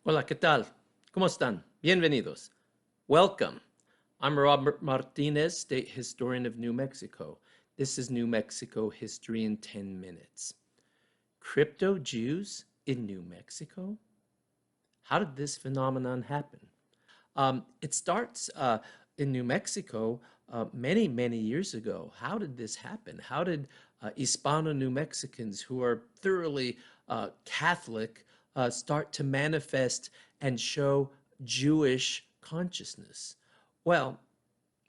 Hola, ¿qué tal? ¿Cómo están? Bienvenidos. Welcome. I'm Robert Martinez, State Historian of New Mexico. This is New Mexico History in 10 Minutes. Crypto Jews in New Mexico? How did this phenomenon happen? It starts in New Mexico many, many years ago. How did this happen? How did Hispano New Mexicans who are thoroughly Catholic start to manifest and show Jewish consciousness? Well,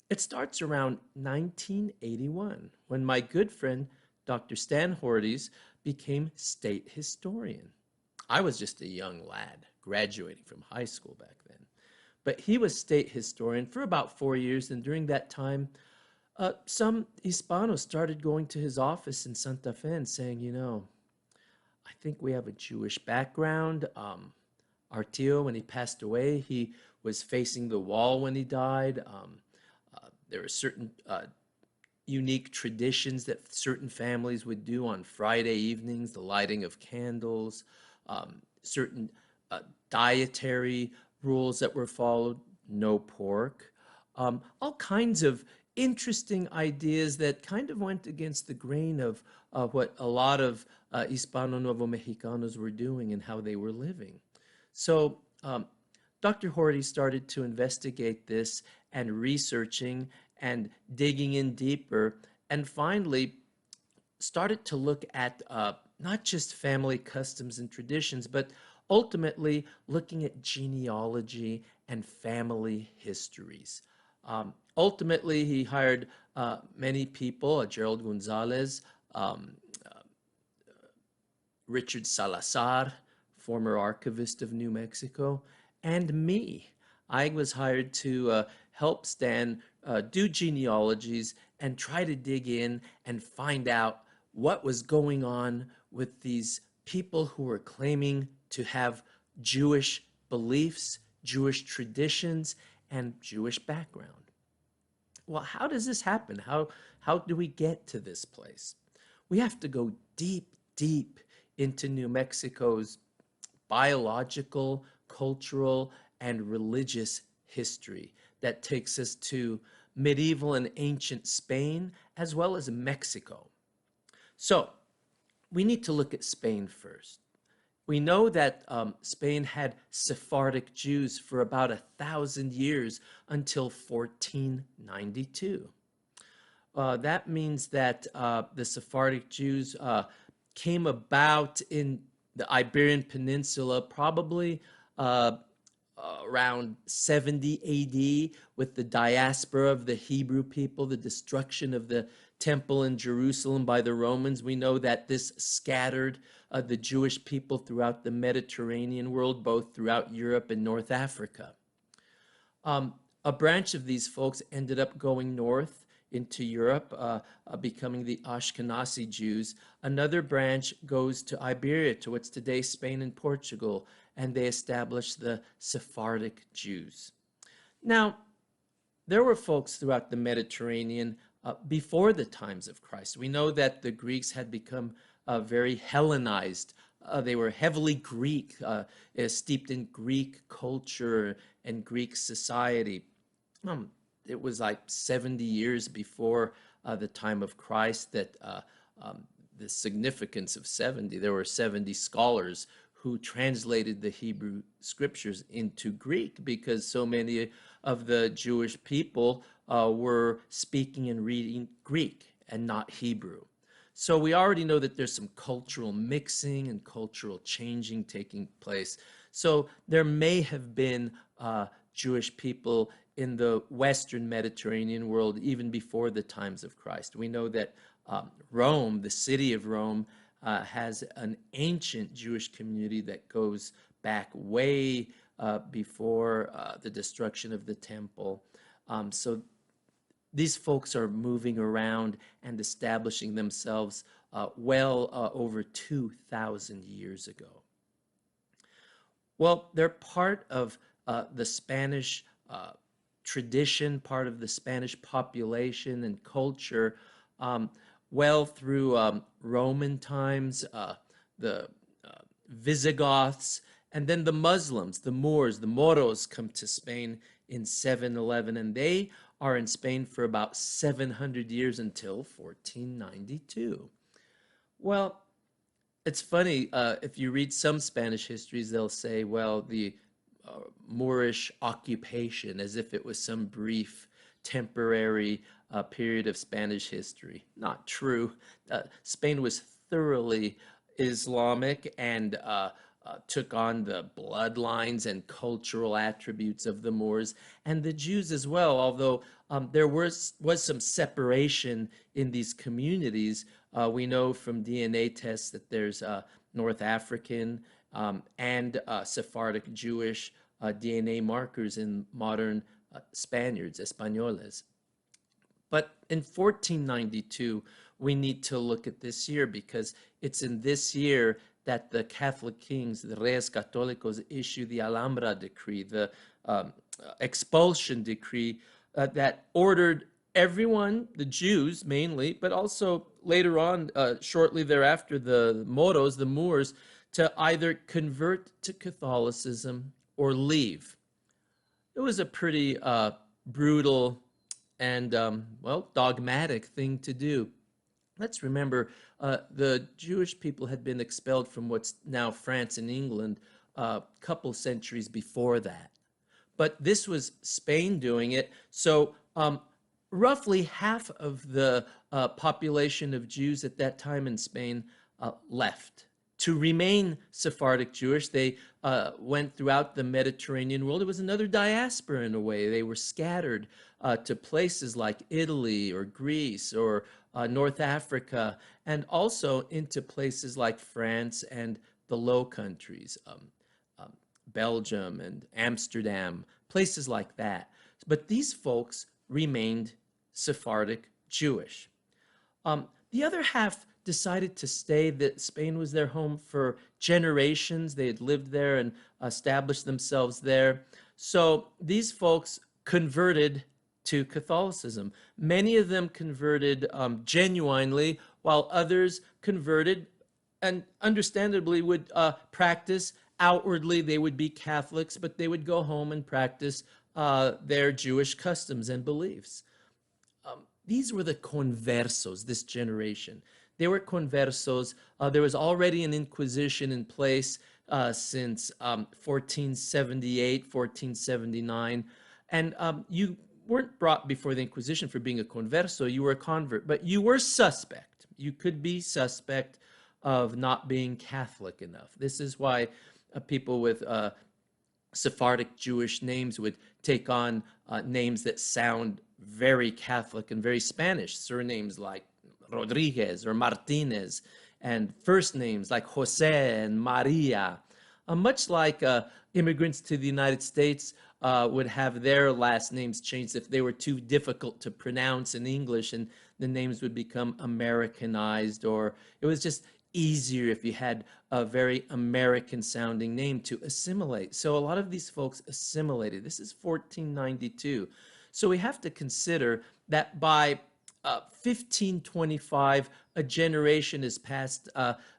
it starts around 1981 when my good friend Dr. Stan Hordes became state historian. I was just a young lad graduating from high school back then. But he was state historian for about 4 years, and during that time, some Hispanos started going to his office in Santa Fe and saying, I think we have a Jewish background. Our tío, when he passed away, he was facing the wall when he died. There are certain unique traditions that certain families would do on Friday evenings, the lighting of candles, certain dietary rules that were followed, no pork, all kinds of interesting ideas that kind of went against the grain of what a lot of Hispano Nuevo Mexicanos were doing and how they were living. So Dr. Horty started to investigate this and researching and digging in deeper, and finally started to look at not just family customs and traditions, but ultimately looking at genealogy and family histories. Ultimately, he hired many people, Gerald Gonzalez, um, Richard Salazar, former archivist of New Mexico, and me. I was hired to help Stan do genealogies and try to dig in and find out what was going on with these people who were claiming to have Jewish beliefs, Jewish traditions, and Jewish background. Well, how does this happen? How do we get to this place? We have to go deep, deep into New Mexico's biological, cultural, and religious history that takes us to medieval and ancient Spain, as well as Mexico. So we need to look at Spain first. We know that Spain had Sephardic Jews for about 1,000 years until 1492. That means that the Sephardic Jews came about in the Iberian Peninsula probably uh, around 70 AD with the diaspora of the Hebrew people, the destruction of the temple in Jerusalem by the Romans. We know that this scattered the Jewish people throughout the Mediterranean world, both throughout Europe and North Africa. A branch of these folks ended up going north into Europe, becoming the Ashkenazi Jews. Another branch goes to Iberia, to what's today Spain and Portugal, and they established the Sephardic Jews. Now, there were folks throughout the Mediterranean before the times of Christ. We know that the Greeks had become very Hellenized. They were heavily Greek, steeped in Greek culture and Greek society. Um, it was like 70 years before the time of Christ that the significance of 70, there were 70 scholars who translated the Hebrew scriptures into Greek because so many of the Jewish people were speaking and reading Greek and not Hebrew. So we already know that there's some cultural mixing and cultural changing taking place. So there may have been Jewish people in the Western Mediterranean world even before the times of Christ. We know that Rome, the city of Rome, has an ancient Jewish community that goes back way before the destruction of the temple. So these folks are moving around and establishing themselves over 2,000 years ago. Well, they're part of the Spanish tradition, part of the Spanish population and culture, well through Roman times, the Visigoths, And then the Muslims, the Moors, the Moros come to Spain in 711, and they are in Spain for about 700 years until 1492. Well, it's funny, if you read some Spanish histories, they'll say, well, the Moorish occupation, as if it was some brief, temporary period of Spanish history. Not true. Spain was thoroughly Islamic and took on the bloodlines and cultural attributes of the Moors and the Jews as well, although there was some separation in these communities. We know from DNA tests that there's North African and Sephardic Jewish DNA markers in modern Spaniards, Españoles. But in 1492, we need to look at this year because it's in this year that the Catholic kings, the Reyes Católicos, issue the Alhambra decree, the expulsion decree that ordered everyone, the Jews mainly, but also later on, shortly thereafter, the Moros, the Moors, to either convert to Catholicism or leave. It was a pretty brutal and, well, dogmatic thing to do. Let's remember the Jewish people had been expelled from what's now France and England a couple centuries before that. But this was Spain doing it. So roughly half of the population of Jews at that time in Spain left. To remain Sephardic Jewish, they went throughout the Mediterranean world. It was another diaspora in a way. They were scattered to places like Italy or Greece or North Africa, and also into places like France and the Low Countries, Belgium and Amsterdam, places like that. But these folks remained Sephardic Jewish. The other half decided to stay, that Spain was their home for generations. They had lived there and established themselves there. So these folks converted to Catholicism. Many of them converted genuinely, while others converted and understandably would practice outwardly. They would be Catholics, but they would go home and practice their Jewish customs and beliefs. These were the conversos, this generation. They were conversos. There was already an Inquisition in place since 1478, 1479. And you weren't brought before the Inquisition for being a converso. You were a convert, but you were suspect. You could be suspect of not being Catholic enough. This is why people with Sephardic Jewish names would take on names that sound very Catholic and very Spanish, surnames like Rodriguez or Martinez, and first names like Jose and Maria. Much like immigrants to the United States would have their last names changed if they were too difficult to pronounce in English, and the names would become Americanized, or it was just easier if you had a very American sounding name to assimilate. So a lot of these folks assimilated. This is 1492. So we have to consider that by 1525, a generation has passed.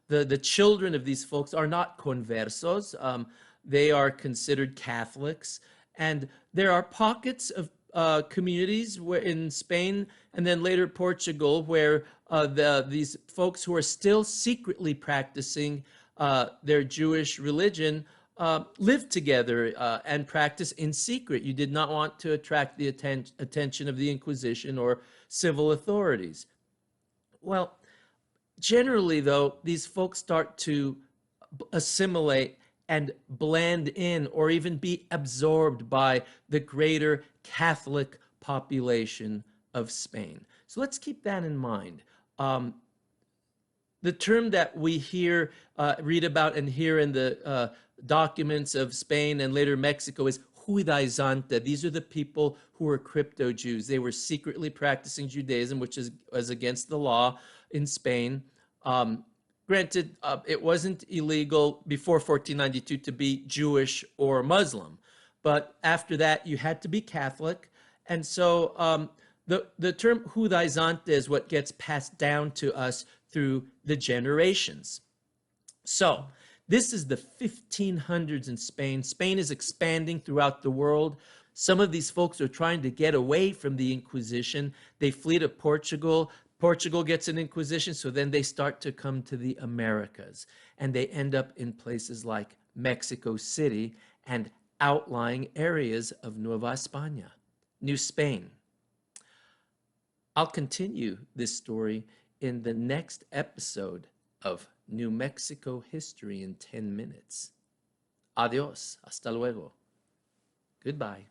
The children of these folks are not conversos. They are considered Catholics. And there are pockets of communities where in Spain and then later Portugal where these folks who are still secretly practicing their Jewish religion live together and practice in secret. You did not want to attract the attention of the Inquisition or civil authorities. Well, generally, though, these folks start to assimilate and blend in or even be absorbed by the greater Catholic population of Spain. So let's keep that in mind. The term that we hear, read about and hear in the documents of Spain and later Mexico is Judaizante. These are the people who were crypto Jews. They were secretly practicing Judaism, which was against the law in Spain. Granted, it wasn't illegal before 1492 to be Jewish or Muslim, but after that you had to be Catholic. And so the term Judaizante is what gets passed down to us through the generations. So This is the 1500s in Spain. Spain is expanding throughout the world. Some of these folks are trying to get away from the Inquisition. They flee to Portugal. Portugal gets an Inquisition, so then they start to come to the Americas. And they end up in places like Mexico City and outlying areas of Nueva España, New Spain. I'll continue this story in the next episode of New Mexico History in 10 Minutes. Adios. Hasta luego. Goodbye.